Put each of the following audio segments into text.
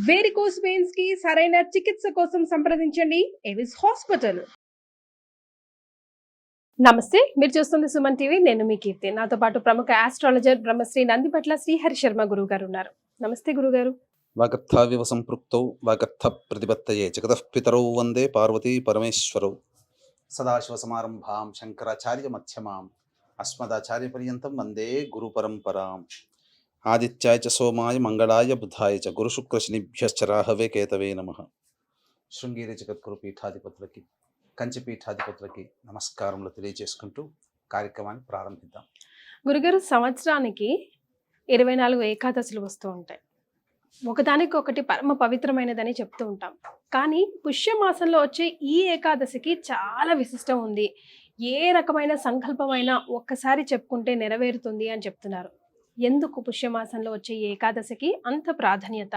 Varicose veins కి సరైన చికిత్స కోసం సంప్రదించండి ఎవిస్ హాస్పిటల్. నమస్తే, మీరు చూస్తుంది సుమన్ టీవీ. నేను మీ కీర్తి. నాతో పాటు ప్రముఖ ఆస్ట్రాలజర్ బ్రహ్మశ్రీ నందిపట్ల శ్రీహరి శర్మ గురువు గారు ఉన్నారు. నమస్తే గురుగారు. వాగర్థావివ సంపృక్తౌ వాగర్థ ప్రతిపత్తయే జగతః పితరౌ వందే పార్వతీ పరమేశ్వరౌ. సదాశివ సమారంభాం శంకరాచార్య మధ్యమాం అస్మదాచార్య పర్యంతం వందే గురు పరంపరాం. ఆదిత్యాయ చ సోమాయ మంగళాయ బుధాయ చ గురు శుక్ర శనిభ్యశ్చ రాహవే కేతవే నమః. శృంగేరి జగద్గురు పీఠాధిపతులకి, కంచి పీఠాధిపతులకి నమస్కారములు తెలియజేసుకుంటూ కార్యక్రమాన్ని ప్రారంభిద్దాం. గురుగారు, సంవత్సరానికి 24 ఏకాదశులు వస్తూ ఉంటాయి. ఒకదానికొకటి పరమ పవిత్రమైనదని చెప్తూ ఉంటాం. కానీ పుష్యమాసంలో వచ్చే ఈ ఏకాదశికి చాలా విశిష్టం ఉంది. ఏ రకమైన సంకల్పమైనా ఒక్కసారి చెప్పుకుంటే నెరవేరుతుంది అని చెప్తున్నారు. ఎందుకు పుష్యమాసంలో వచ్చే ఈ ఏకాదశికి అంత ప్రాధాన్యత?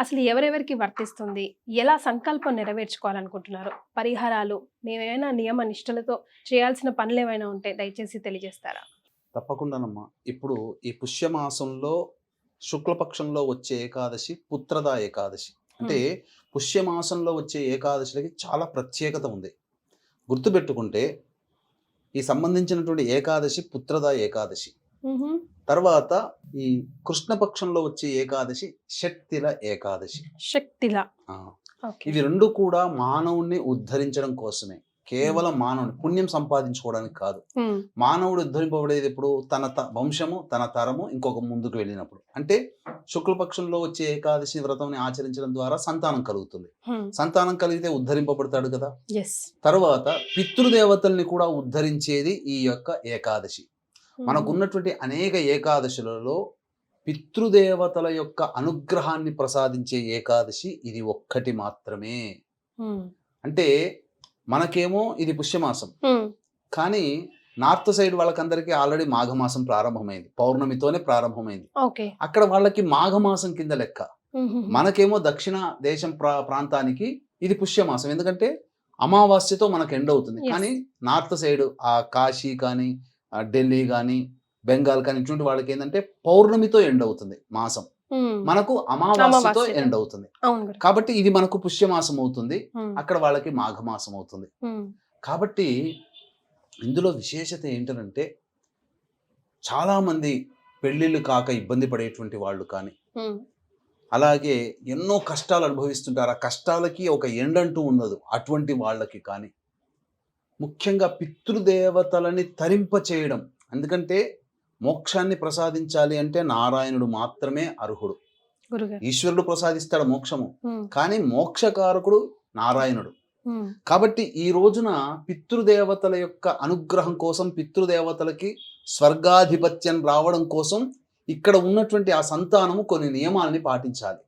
అసలు ఎవరెవరికి వర్తిస్తుంది? ఎలా సంకల్పం నెరవేర్చుకోవాలనుకుంటున్నారు? పరిహారాలు, మేమేమైనా నియమ నిష్టలతో చేయాల్సిన పనులు ఏమైనా ఉంటే దయచేసి తెలియజేస్తారా? తప్పకుండానమ్మా. ఇప్పుడు ఈ పుష్యమాసంలో శుక్లపక్షంలో వచ్చే ఏకాదశి పుత్రదా ఏకాదశి. అంటే పుష్యమాసంలో వచ్చే ఏకాదశిలకి చాలా ప్రత్యేకత ఉంది. గుర్తుపెట్టుకుంటే ఈ సంబంధించినటువంటి ఏకాదశి పుత్రదా ఏకాదశి. తర్వాత ఈ కృష్ణపక్షంలో వచ్చే ఏకాదశి షట్తిల ఏకాదశి. ఇవి రెండు కూడా మానవుణ్ణి ఉద్ధరించడం కోసమే. కేవలం మానవుని పుణ్యం సంపాదించుకోవడానికి కాదు. మానవుడు ఉద్ధరింపబడేది ఎప్పుడు? తన వంశము, తన తరము ఇంకొక ముందుకు వెళ్ళినప్పుడు. అంటే శుక్లపక్షంలో వచ్చే ఏకాదశి వ్రతం ఆచరించడం ద్వారా సంతానం కలుగుతుంది. సంతానం కలిగితే ఉద్ధరింపబడతాడు కదా. తర్వాత పితృదేవతల్ని కూడా ఉద్ధరించేది ఈ యొక్క ఏకాదశి. మనకున్నటువంటి అనేక ఏకాదశులలో పితృదేవతల యొక్క అనుగ్రహాన్ని ప్రసాదించే ఏకాదశి ఇది ఒక్కటి మాత్రమే. అంటే మనకేమో ఇది పుష్యమాసం, కానీ నార్త్ సైడ్ వాళ్ళకందరికీ ఆల్రెడీ మాఘమాసం ప్రారంభమైంది, పౌర్ణమితోనే ప్రారంభమైంది. అక్కడ వాళ్ళకి మాఘమాసం కింద లెక్క. మనకేమో దక్షిణ దేశం ప్రాంతానికి ఇది పుష్యమాసం, ఎందుకంటే అమావాస్యతో మనకు ఎండ్ అవుతుంది. కానీ నార్త్ సైడ్ ఆ కాశీ కానీ ఢిల్లీ కానీ బెంగాల్ కానీ ఇటువంటి వాళ్ళకి ఏంటంటే పౌర్ణమితో ఎండ్ అవుతుంది మాసం, మనకు అమావాస్యతో ఎండ్ అవుతుంది. కాబట్టి ఇది మనకు పుష్యమాసం అవుతుంది, అక్కడ వాళ్ళకి మాఘమాసం అవుతుంది. కాబట్టి ఇందులో విశేషత ఏంటంటే చాలా మంది పెళ్లిళ్ళు కాక ఇబ్బంది పడేటువంటి వాళ్ళు కానీ, అలాగే ఎన్నో కష్టాలు అనుభవిస్తుంటారు. ఆ కష్టాలకి ఒక ఎండ్ అంటూ ఉండదు. అటువంటి వాళ్ళకి కానీ ముఖ్యంగా పితృదేవతలని తరింప చేయడం. ఎందుకంటే మోక్షాన్ని ప్రసాదించాలి అంటే నారాయణుడు మాత్రమే అర్హుడు. ఈశ్వరుడు ప్రసాదిస్తాడు మోక్షము, కానీ మోక్షకారకుడు నారాయణుడు. కాబట్టి ఈ రోజున పితృదేవతల యొక్క అనుగ్రహం కోసం, పితృదేవతలకి స్వర్గాధిపత్యం రావడం కోసం ఇక్కడ ఉన్నటువంటి ఆ సంతానము కొన్ని నియమాలని పాటించాలి.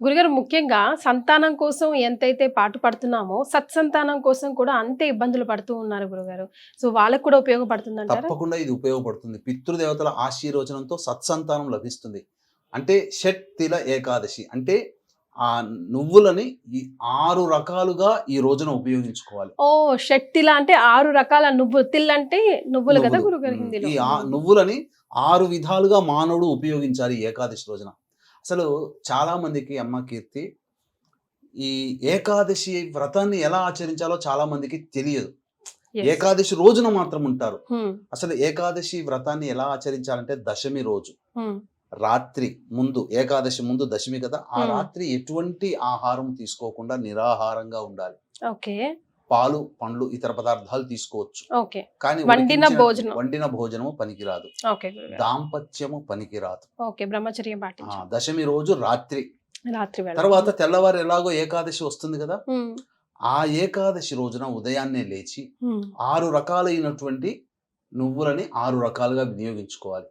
గురుగారు, ముఖ్యంగా సంతానం కోసం ఎంతైతే పాటు పడుతున్నామో సత్సంతానం కోసం కూడా అంతే ఇబ్బందులు పడుతూ ఉన్నారు గురుగారు. సో వాళ్ళకు కూడా ఉపయోగపడుతుంది అంటారా? తప్పకుండా ఇది ఉపయోగపడుతుంది. పితృదేవతల ఆశీర్వచనంతో సత్సంతానం లభిస్తుంది. అంటే షట్తిల ఏకాదశి అంటే ఆ నువ్వులని 6 రకాలుగా ఈ రోజున ఉపయోగించుకోవాలి. షట్తిల అంటే 6 రకాల నువ్వులు. తిల్ అంటే నువ్వులు కదా గురుగారు హిందీలో. ఈ నువ్వులని 6 విధాలుగా మానవుడు ఉపయోగించాలి ఏకాదశి రోజున. అసలు చాలా మందికి అమ్మ కీర్తి ఈ ఏకాదశి వ్రతాన్ని ఎలా ఆచరించాలో చాలా మందికి తెలియదు. ఏకాదశి రోజున మాత్రం ఉంటారు. అసలు ఏకాదశి వ్రతాన్ని ఎలా ఆచరించాలంటే దశమి రోజు రాత్రి ముందు, ఏకాదశి ముందు దశమి కదా, ఆ రాత్రి ఎటువంటి ఆహారం తీసుకోకుండా నిరాహారంగా ఉండాలి. పాలు, పండ్లు, ఇతర పదార్థాలు తీసుకోవచ్చు, కానీ వండిన భోజనము పనికిరాదు, దాంపత్యము పనికిరాదు. దశమి రోజు రాత్రి. తర్వాత తెల్లవారు ఎలాగో ఏకాదశి వస్తుంది కదా, ఆ ఏకాదశి రోజున ఉదయాన్నే లేచి 6 రకాలైనటువంటి నువ్వులని 6 రకాలుగా వినియోగించుకోవాలి.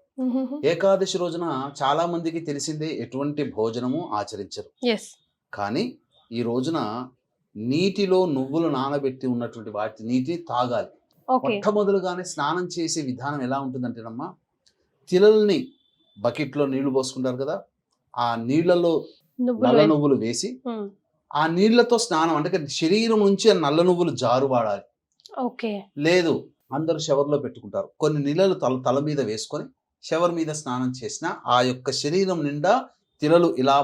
ఏకాదశి రోజున చాలా మందికి తెలిసిందే ఎటువంటి భోజనము ఆచరించరు. కానీ ఈ రోజున నీటిలో నువ్వులు నానబెట్టి ఉన్నటువంటి నీటిని తాగాలి. మొట్టమొదలుగానే స్నానం చేసే విధానం ఎలా ఉంటుందంటేనమ్మా, తిలల్ని బకెట్లో నీళ్లు పోసుకుంటారు కదా, ఆ నీళ్లలో నల్ల నువ్వులు వేసి ఆ నీళ్లతో స్నానం, అంటే శరీరం నుంచి ఆ నల్ల నువ్వులు జారువాడాలి. లేదు అందరూ షవర్లో పెట్టుకుంటారు. కొన్ని నీళ్ళలు తల మీద వేసుకొని షవర్ మీద స్నానం చేసిన ఆ యొక్క శరీరం నిండా తిలలు ఇలా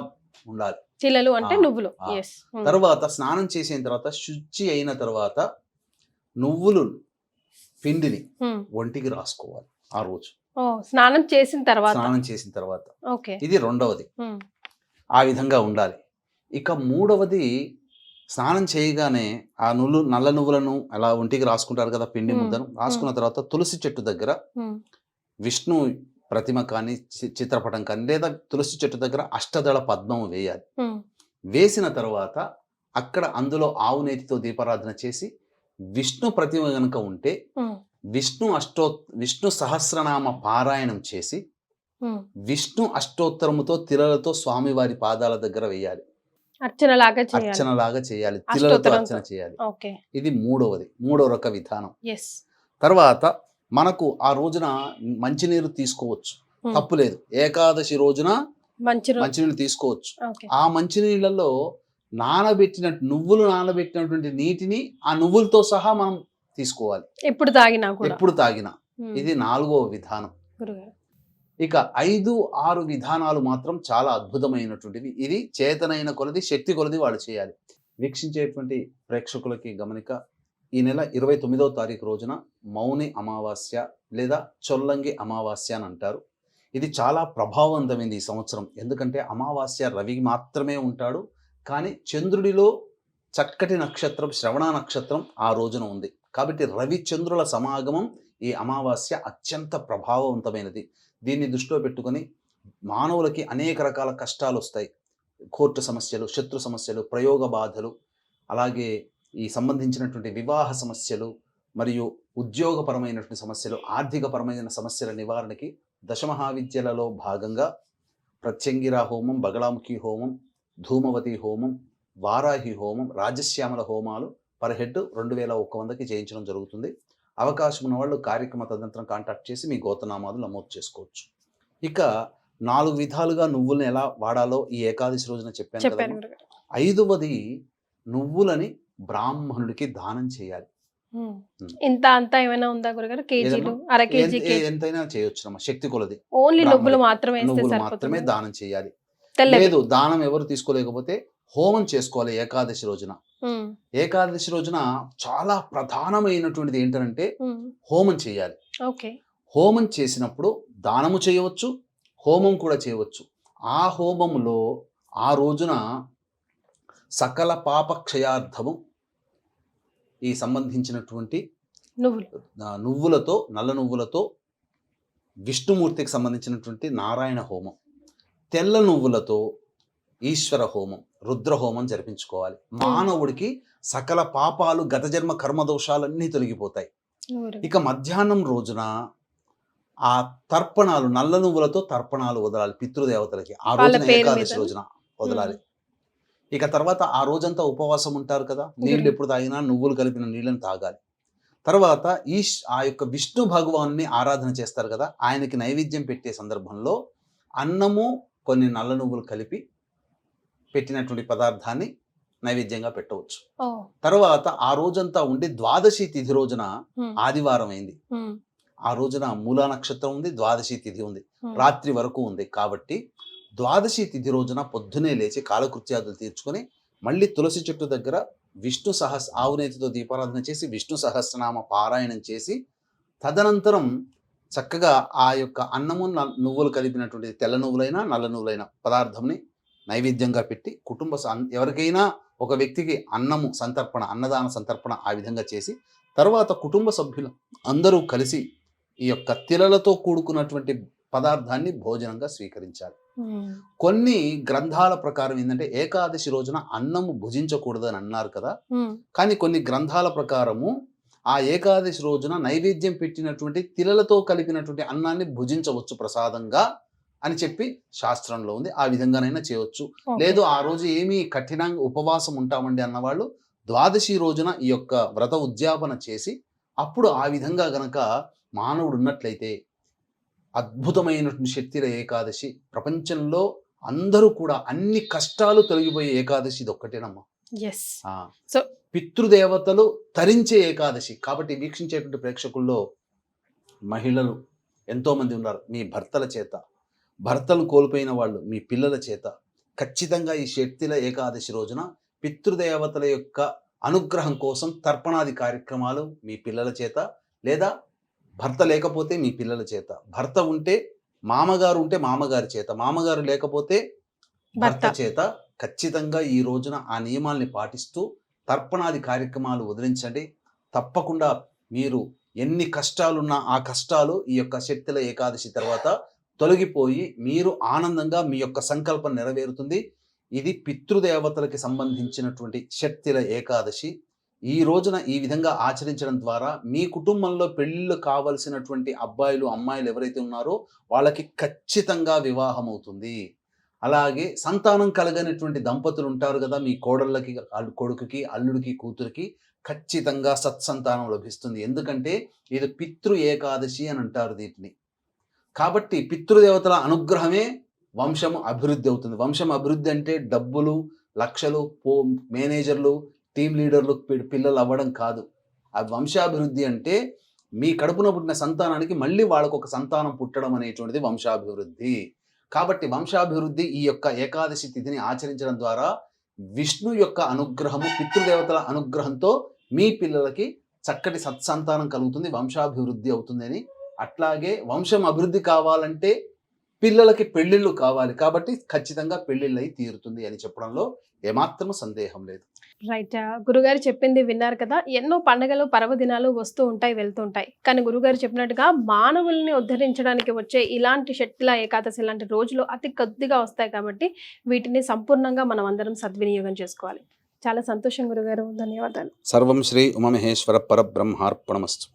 ఉండాలి. చిల్లలు అంటే నువ్వులు. ఎస్. తర్వాత స్నానం చేసిన తర్వాత శుచి అయిన తర్వాత నువ్వులు పిండిని ఒంటికి రాసుకోవాలి ఆ రోజు. స్నానం చేసిన తర్వాత ఇది రెండవది. ఆ విధంగా ఉండాలి. ఇక మూడవది, స్నానం చేయగానే ఆ నల్ల నువ్వులను అలా ఒంటికి రాసుకుంటారు కదా, పిండి ముద్దను రాసుకున్న తర్వాత తులసి చెట్టు దగ్గర విష్ణు ప్రతిమ కానీ చిత్రపటం కానీ లేదా తులసి చెట్టు దగ్గర అష్టదళ పద్మం వేయాలి. వేసిన తర్వాత అక్కడ అందులో ఆవు నేతితో దీపారాధన చేసి విష్ణు ప్రతిమ గనుక ఉంటే విష్ణు సహస్రనామ పారాయణం చేసి విష్ణు అష్టోత్తరముతో తిలలతో స్వామివారి పాదాల దగ్గర వేయాలి. అర్చనలాగా చేయాలి, తిలలతో అర్చన చేయాలి. ఇది మూడవ రక విధానం. తర్వాత మనకు ఆ రోజున మంచినీరు తీసుకోవచ్చు, తప్పులేదు. ఏకాదశి రోజున మంచినీళ్ళు తీసుకోవచ్చు. ఆ మంచినీళ్ళలో నువ్వులు నానబెట్టినటువంటి నీటిని ఆ నువ్వులతో సహా మనం తీసుకోవాలి ఎప్పుడు తాగినా. ఇది 4వ విధానం. ఇక 5, 6 విధానాలు మాత్రం చాలా అద్భుతమైనటువంటివి. ఇది చేతనైన కొలది, శక్తి కొలది వాళ్ళు చేయాలి. వీక్షించేటువంటి ప్రేక్షకులకి గమనిక, ఈ నెల 29వ తారీఖు రోజున మౌని అమావాస్య లేదా చొల్లంగి అమావాస్య అని అంటారు. ఇది చాలా ప్రభావవంతమైంది ఈ సంవత్సరం. ఎందుకంటే అమావాస్య రవి మాత్రమే ఉంటాడు, కానీ చంద్రుడిలో చక్కటి నక్షత్రం శ్రవణ నక్షత్రం ఆ రోజున ఉంది. కాబట్టి రవి చంద్రుల సమాగమం ఈ అమావాస్య అత్యంత ప్రభావవంతమైనది. దీన్ని దృష్టిలో పెట్టుకొని మానవులకి అనేక రకాల కష్టాలు వస్తాయి. కోర్టు సమస్యలు, శత్రు సమస్యలు, ప్రయోగ బాధలు, అలాగే ఈ సంబంధించినటువంటి వివాహ సమస్యలు మరియు ఉద్యోగపరమైనటువంటి సమస్యలు, ఆర్థికపరమైన సమస్యల నివారణకి దశమహావిద్యలలో భాగంగా ప్రత్యంగిరా హోమం, బగళాముఖి హోమం, ధూమవతి హోమం, వారాహి హోమం, రాజశ్యామల హోమాలు పర్ హెడ్ 2100కి చేయించడం జరుగుతుంది. అవకాశం ఉన్న వాళ్ళు కార్యక్రమ తదనంతరం కాంటాక్ట్ చేసి మీ గోత్రనామాలు నమోదు చేసుకోవచ్చు. ఇక 4 విధాలుగా నువ్వులను ఎలా వాడాలో ఈ ఏకాదశి రోజున చెప్పాను కదా. 5వది, నువ్వులని బ్రాహ్మణుడికి దానం చేయాలి. ఏమైనా ఉందా గురుగారు? కేజీలు, అర కేజీ, ఎంతైనా చేయొచ్చు. శక్తి కొలది. ఓన్లీ నువ్వులు మాత్రమే దానం చేయాలి. లేదు, దానం ఎవరు తీసుకోలేకపోతే హోమం చేసుకోవాలి ఏకాదశి రోజున. ఏకాదశి రోజున చాలా ప్రధానమైనటువంటిది ఏంటంటే హోమం చేయాలి. హోమం చేసినప్పుడు దానము చేయవచ్చు, హోమం కూడా చేయవచ్చు. ఆ హోమంలో ఆ రోజున సకల పాప క్షయార్థము ఈ సంబంధించినటువంటి నువ్వులతో, నల్ల నువ్వులతో విష్ణుమూర్తికి సంబంధించినటువంటి నారాయణ హోమం, తెల్ల నువ్వులతో ఈశ్వర హోమం, రుద్ర హోమం జరిపించుకోవాలి. మానవుడికి సకల పాపాలు, గత జన్మ కర్మదోషాలన్నీ తొలగిపోతాయి. ఇక మధ్యాహ్నం రోజున ఆ తర్పణాలు, నల్ల నువ్వులతో తర్పణాలు వదలాలి పితృదేవతలకి. ఆ రోజున ఏకాదశి రోజున వదలాలి. ఇక తర్వాత ఆ రోజంతా ఉపవాసం ఉంటారు కదా, నీళ్ళు ఎప్పుడు తాగినా నువ్వులు కలిపిన నీళ్ళని తాగాలి. తర్వాత ఆ యొక్క విష్ణు భగవాన్ని ఆరాధన చేస్తారు కదా, ఆయనకి నైవేద్యం పెట్టే సందర్భంలో అన్నము, కొన్ని నల్ల నువ్వులు కలిపి పెట్టినటువంటి పదార్థాన్ని నైవేద్యంగా పెట్టవచ్చు. తర్వాత ఆ రోజంతా ఉండి ద్వాదశి తిథి రోజున, ఆదివారం అయింది, ఆ రోజున మూలా నక్షత్రం ఉంది, ద్వాదశి తిథి ఉంది, రాత్రి వరకు ఉంది. కాబట్టి ద్వాదశి తిథి రోజున పొద్దునే లేచి కాలకృత్యాదులు తీర్చుకొని మళ్ళీ తులసి చెట్టు దగ్గర ఆవునేతితో దీపారాధన చేసి విష్ణు సహస్రనామ పారాయణం చేసి తదనంతరం చక్కగా ఆ యొక్క అన్నము, నువ్వులు కలిపినటువంటి తెల్ల నువ్వులైనా నల్ల నువ్వులైన పదార్థంని నైవేద్యంగా పెట్టి ఎవరికైనా ఒక వ్యక్తికి అన్నము సంతర్పణ, అన్నదాన సంతర్పణ ఆ విధంగా చేసి తర్వాత కుటుంబ సభ్యులు అందరూ కలిసి ఈ యొక్క తిలలతో కూడుకున్నటువంటి పదార్థాన్ని భోజనంగా స్వీకరించాలి. కొన్ని గ్రంథాల ప్రకారం ఏంటంటే ఏకాదశి రోజున అన్నము భుజించకూడదు అని అన్నారు కదా, కానీ కొన్ని గ్రంథాల ప్రకారము ఆ ఏకాదశి రోజున నైవేద్యం పెట్టినటువంటి తిలలతో కలిపినటువంటి అన్నాన్ని భుజించవచ్చు ప్రసాదంగా అని చెప్పి శాస్త్రంలో ఉంది. ఆ విధంగానైనా చేయవచ్చు. లేదు ఆ రోజు ఏమీ కఠినంగా ఉపవాసం ఉంటామండి అన్నవాళ్ళు ద్వాదశి రోజున ఈ యొక్క వ్రత ఉద్యాపన చేసి అప్పుడు ఆ విధంగా గనక మానవుడు ఉన్నట్లయితే అద్భుతమైనటువంటి శక్తిల ఏకాదశి. ప్రపంచంలో అందరూ కూడా అన్ని కష్టాలు తొలగిపోయే ఏకాదశి ఇది ఒక్కటేనమ్మా. పితృదేవతలు తరించే ఏకాదశి. కాబట్టి వీక్షించేటువంటి ప్రేక్షకుల్లో మహిళలు ఎంతోమంది ఉన్నారు. మీ భర్తల చేత, భర్తలు కోల్పోయిన వాళ్ళు మీ పిల్లల చేత ఖచ్చితంగా ఈ షట్తిల ఏకాదశి రోజున పితృదేవతల యొక్క అనుగ్రహం కోసం తర్పణాది కార్యక్రమాలు మీ పిల్లల చేత, లేదా భర్త లేకపోతే మీ పిల్లల చేత, భర్త ఉంటే మామగారు ఉంటే మామగారి చేత, మామగారు లేకపోతే భర్త భర్త. చేత ఖచ్చితంగా ఈ రోజున ఆ నియమాల్ని పాటిస్తూ తర్పణాది కార్యక్రమాలు వదిలించండి. తప్పకుండా మీరు ఎన్ని కష్టాలున్నా ఆ కష్టాలు ఈ యొక్క శక్తుల ఏకాదశి తర్వాత తొలగిపోయి మీరు ఆనందంగా మీ యొక్క సంకల్పం నెరవేరుతుంది. ఇది పితృదేవతలకి సంబంధించినటువంటి శక్తుల ఏకాదశి. ఈ రోజున ఈ విధంగా ఆచరించడం ద్వారా మీ కుటుంబంలో పెళ్ళిళ్ళు కావలసినటువంటి అబ్బాయిలు అమ్మాయిలు ఎవరైతే ఉన్నారో వాళ్ళకి ఖచ్చితంగా వివాహం అవుతుంది. అలాగే సంతానం కలగనటువంటి దంపతులు ఉంటారు కదా, మీ కోడళ్ళకి, కొడుకుకి, అల్లుడికి, కూతురికి ఖచ్చితంగా సత్సంతానం లభిస్తుంది. ఎందుకంటే ఇది పితృ ఏకాదశి అని అంటారు దీన్ని. కాబట్టి పితృదేవతల అనుగ్రహమే వంశము అభివృద్ధి అవుతుంది. వంశం అభివృద్ధి అంటే డబ్బులు, లక్షలు, మేనేజర్లు, టీం లీడర్లు పిల్లలు అవ్వడం కాదు. ఆ వంశాభివృద్ధి అంటే మీ కడుపున పుట్టిన సంతానానికి మళ్ళీ వాళ్ళకు ఒక సంతానం పుట్టడం అనేటువంటిది వంశాభివృద్ధి. కాబట్టి వంశాభివృద్ధి ఈ యొక్క ఏకాదశి తిథిని ఆచరించడం ద్వారా విష్ణు యొక్క అనుగ్రహము, పితృదేవతల అనుగ్రహంతో మీ పిల్లలకి చక్కటి సత్సంతానం కలుగుతుంది, వంశాభివృద్ధి అవుతుందని. అట్లాగే వంశం అభివృద్ధి కావాలంటే పిల్లలకి పెళ్ళిళ్ళు కావాలి. కాబట్టి ఖచ్చితంగా పెళ్ళిళ్ళు అయి తీరుతుంది అని చెప్పడంలో ఏమాత్రం సందేహం లేదు. రైట్. గురుగారు చెప్పింది విన్నారు కదా. ఎన్నో పండుగలు, పర్వదినాలు వస్తూ ఉంటాయి, వెళ్తూ ఉంటాయి. కానీ గురుగారు చెప్పినట్టుగా మానవుల్ని ఉద్ధరించడానికి వచ్చే ఇలాంటి షట్ల ఏకాదశి లాంటి రోజులు అతి కొద్దిగా వస్తాయి. కాబట్టి వీటిని సంపూర్ణంగా మనం అందరం సద్వినియోగం చేసుకోవాలి. చాలా సంతోషం గురుగారు. ధన్యవాదాలు. సర్వం శ్రీ ఉమామహేశ్వర పరబ్రహ్మార్పణమస్తు.